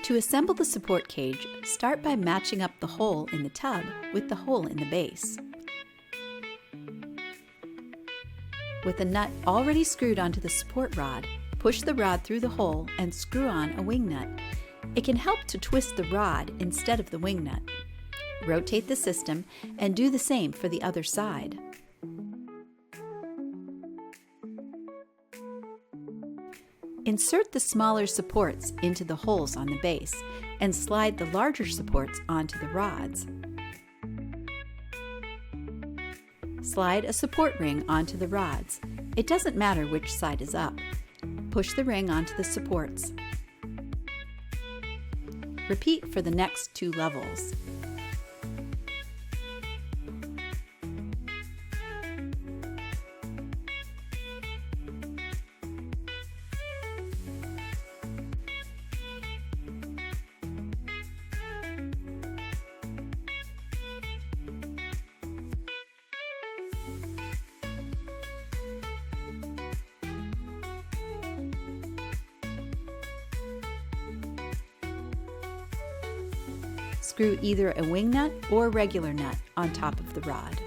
To assemble the support cage, start by matching up the hole in the tub with the hole in the base. With a nut already screwed onto the support rod, push the rod through the hole and screw on a wing nut. It can help to twist the rod instead of the wing nut. Rotate the system and do the same for the other side. Insert the smaller supports into the holes on the base and slide the larger supports onto the rods. Slide a support ring onto the rods. It doesn't matter which side is up. Push the ring onto the supports. Repeat for the next 2 levels. Screw either a wing nut or regular nut on top of the rod.